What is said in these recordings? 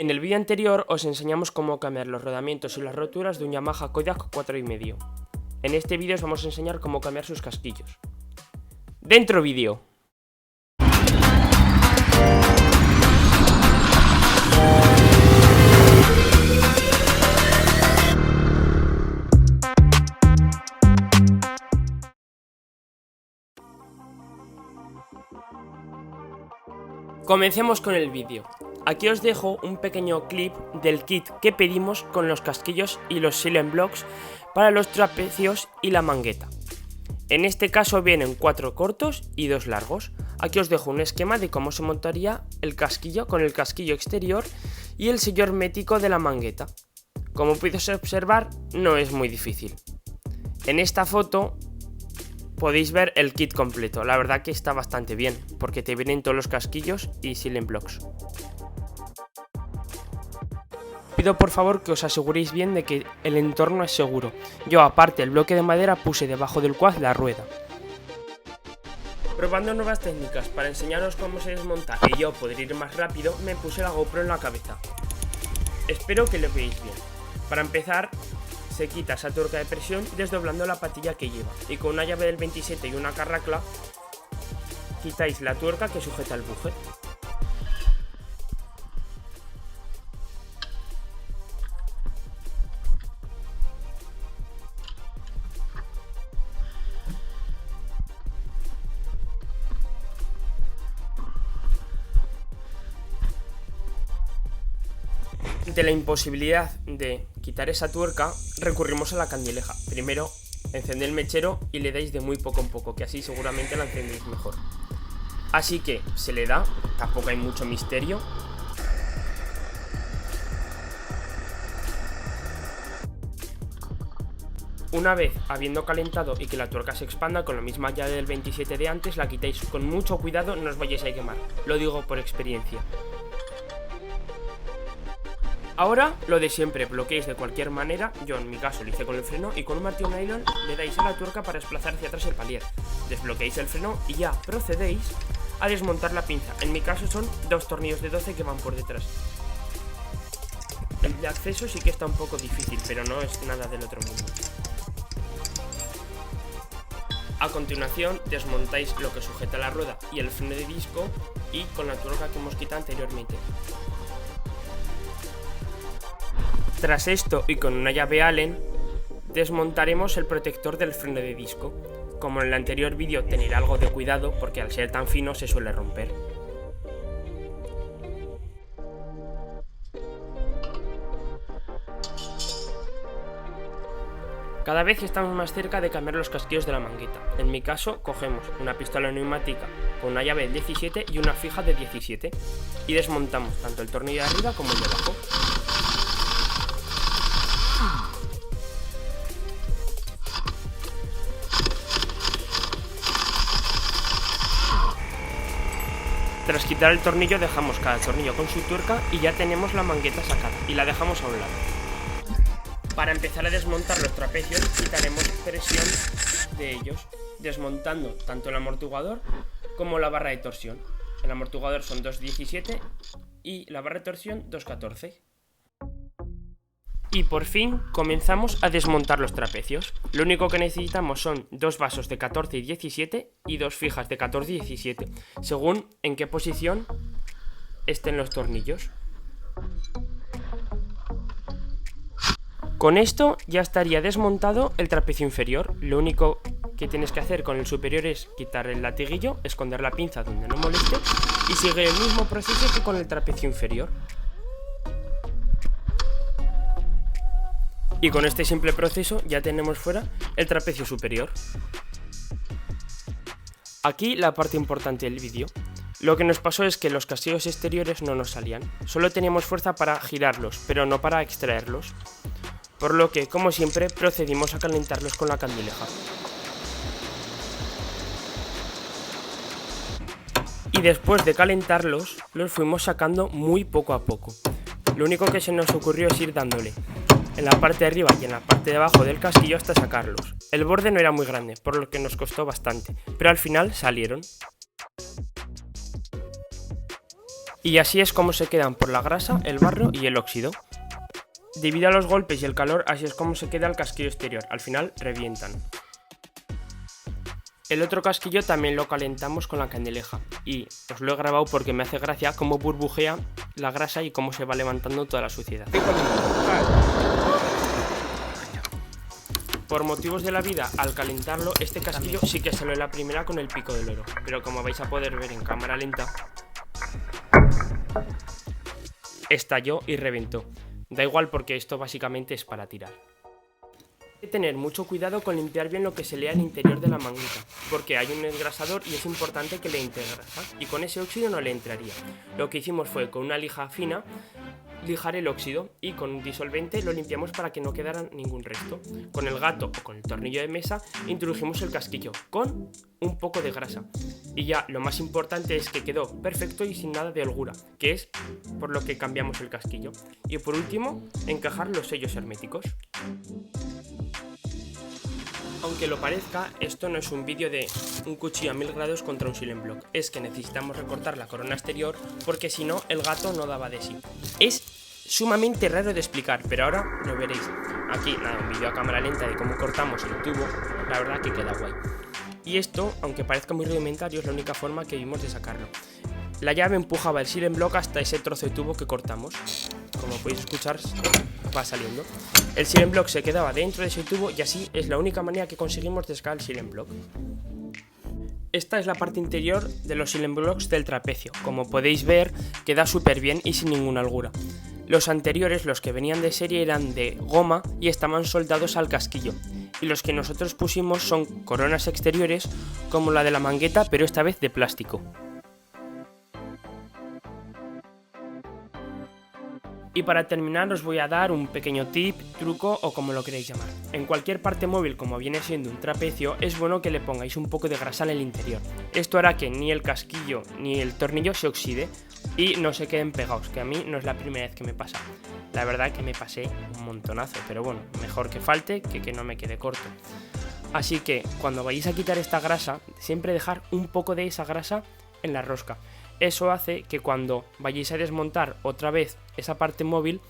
En el vídeo anterior os enseñamos cómo cambiar los rodamientos y las roturas de un Yamaha Kodak 4,5. En este vídeo os vamos a enseñar cómo cambiar sus casquillos. ¡Dentro vídeo! Comencemos con el vídeo. Aquí os dejo un pequeño clip del kit que pedimos con los casquillos y los silent blocks para los trapecios y la mangueta. En este caso vienen 4 cortos y 2 largos. Aquí os dejo un esquema de cómo se montaría el casquillo con el casquillo exterior y el sello hermético de la mangueta. Como podéis observar, no es muy difícil. En esta foto podéis ver el kit completo. La verdad que está bastante bien, porque te vienen todos los casquillos y silent blocks. Pido por favor que os aseguréis bien de que el entorno es seguro. Yo, aparte el bloque de madera, puse debajo del quad la rueda. Probando nuevas técnicas para enseñaros cómo se desmonta y yo poder ir más rápido, me puse la GoPro en la cabeza. Espero que lo veáis bien. Para empezar, se quita esa tuerca de presión desdoblando la patilla que lleva, y con una llave del 27 y una carracla quitáis la tuerca que sujeta el buje. De la imposibilidad de quitar esa tuerca, recurrimos a la candileja. Primero, encended el mechero y le dais de muy poco en poco, que así seguramente la encendéis mejor. Así que se le da, tampoco hay mucho misterio. Una vez habiendo calentado y que la tuerca se expanda, con la misma llave del 27 de antes, la quitáis con mucho cuidado, no os vayáis a quemar. Lo digo por experiencia. Ahora, lo de siempre, bloqueéis de cualquier manera. Yo en mi caso lo hice con el freno, y con un martillo nylon le dais a la tuerca para desplazar hacia atrás el palier. Desbloqueáis el freno y ya procedéis a desmontar la pinza. En mi caso son 2 tornillos de 12 que van por detrás. El de acceso sí que está un poco difícil, pero no es nada del otro mundo. A continuación desmontáis lo que sujeta la rueda y el freno de disco, y con la tuerca que hemos quitado anteriormente. Tras esto, y con una llave Allen, desmontaremos el protector del freno de disco. Como en el anterior vídeo, tener algo de cuidado porque al ser tan fino se suele romper. Cada vez estamos más cerca de cambiar los casquillos de la mangueta. En mi caso, cogemos una pistola neumática con una llave de 17 y una fija de 17 y desmontamos tanto el tornillo de arriba como el de abajo. Tras quitar el tornillo, dejamos cada tornillo con su tuerca y ya tenemos la mangueta sacada y la dejamos a un lado. Para empezar a desmontar los trapecios, quitaremos presión de ellos, desmontando tanto el amortiguador como la barra de torsión. El amortiguador son 2,17 y la barra de torsión 2,14. Y por fin comenzamos a desmontar los trapecios. Lo único que necesitamos son 2 vasos de 14 y 17 y 2 fijas de 14 y 17, según en qué posición estén los tornillos. Con esto ya estaría desmontado el trapecio inferior. Lo único que tienes que hacer con el superior es quitar el latiguillo, esconder la pinza donde no moleste y sigue el mismo proceso que con el trapecio inferior. Y con este simple proceso ya tenemos fuera el trapecio superior. Aquí la parte importante del vídeo. Lo que nos pasó es que los casquillos exteriores no nos salían. Solo teníamos fuerza para girarlos, pero no para extraerlos. Por lo que, como siempre, procedimos a calentarlos con la candileja. Y después de calentarlos, los fuimos sacando muy poco a poco. Lo único que se nos ocurrió es ir dándole en la parte de arriba y en la parte de abajo del casquillo hasta sacarlos. El borde no era muy grande, por lo que nos costó bastante, pero al final salieron. Y así es como se quedan por la grasa, el barro y el óxido. Debido a los golpes y el calor, así es como se queda el casquillo exterior, al final revientan. El otro casquillo también lo calentamos con la candeleja y os lo he grabado porque me hace gracia cómo burbujea la grasa y cómo se va levantando toda la suciedad. Por motivos de la vida, al calentarlo, este casquillo sí que salió la primera con el pico del oro, pero como vais a poder ver en cámara lenta, estalló y reventó. Da igual porque esto básicamente es para tirar. Hay que tener mucho cuidado con limpiar bien lo que se lea al interior de la manguita, porque hay un engrasador y es importante que le entre grasa, y con ese óxido no le entraría. Lo que hicimos fue con una lija fina lijar el óxido y con un disolvente lo limpiamos para que no quedara ningún resto. Con el gato o con el tornillo de mesa introdujimos el casquillo con un poco de grasa y ya lo más importante es que quedó perfecto y sin nada de holgura, que es por lo que cambiamos el casquillo. Y por último, encajar los sellos herméticos. Aunque lo parezca, esto no es un vídeo de un cuchillo a 1000 grados contra un Silent Block. Es que necesitamos recortar la corona exterior porque si no el gato no daba de sí. Es sumamente raro de explicar, pero ahora lo veréis. Aquí, nada, un vídeo a cámara lenta de cómo cortamos el tubo, la verdad que queda guay. Y esto, aunque parezca muy rudimentario, es la única forma que vimos de sacarlo. La llave empujaba el Silent Block hasta ese trozo de tubo que cortamos. Como podéis escuchar, va saliendo. El Silent Block se quedaba dentro de ese tubo y así es la única manera que conseguimos de sacar el Silent Block. Esta es la parte interior de los Silent Blocks del trapecio. Como podéis ver, queda súper bien y sin ninguna holgura. Los anteriores, los que venían de serie, eran de goma y estaban soldados al casquillo. Y los que nosotros pusimos son coronas exteriores como la de la mangueta, pero esta vez de plástico. Y para terminar os voy a dar un pequeño tip, truco o como lo queréis llamar. En cualquier parte móvil como viene siendo un trapecio es bueno que le pongáis un poco de grasa en el interior. Esto hará que ni el casquillo ni el tornillo se oxide y no se queden pegados, que a mí no es la primera vez que me pasa. La verdad que me pasé un montonazo, pero bueno, mejor que falte que no me quede corto. Así que cuando vayáis a quitar esta grasa, siempre dejar un poco de esa grasa en la rosca. Eso hace que cuando vayáis a desmontar otra vez esa parte móvil,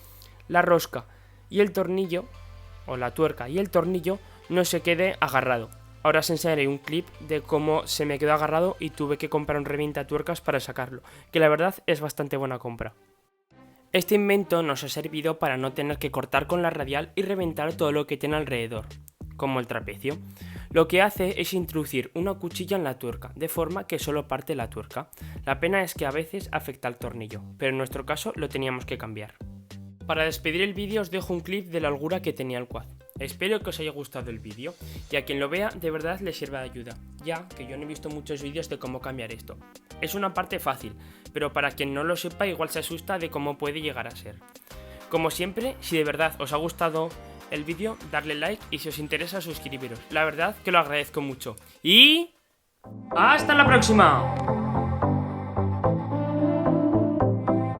la rosca y el tornillo, o la tuerca y el tornillo, no se quede agarrado. Ahora os enseñaré un clip de cómo se me quedó agarrado y tuve que comprar un revientatuercas para sacarlo, que la verdad es bastante buena compra. Este invento nos ha servido para no tener que cortar con la radial y reventar todo lo que tiene alrededor, como el trapecio. Lo que hace es introducir una cuchilla en la tuerca, de forma que solo parte la tuerca. La pena es que a veces afecta al tornillo, pero en nuestro caso lo teníamos que cambiar. Para despedir el vídeo os dejo un clip de la holgura que tenía el quad. Espero que os haya gustado el vídeo y a quien lo vea de verdad le sirva de ayuda, ya que yo no he visto muchos vídeos de cómo cambiar esto. Es una parte fácil, pero para quien no lo sepa igual se asusta de cómo puede llegar a ser. Como siempre, si de verdad os ha gustado el vídeo, darle like y si os interesa suscribiros. La verdad que lo agradezco mucho. Y... ¡hasta la próxima!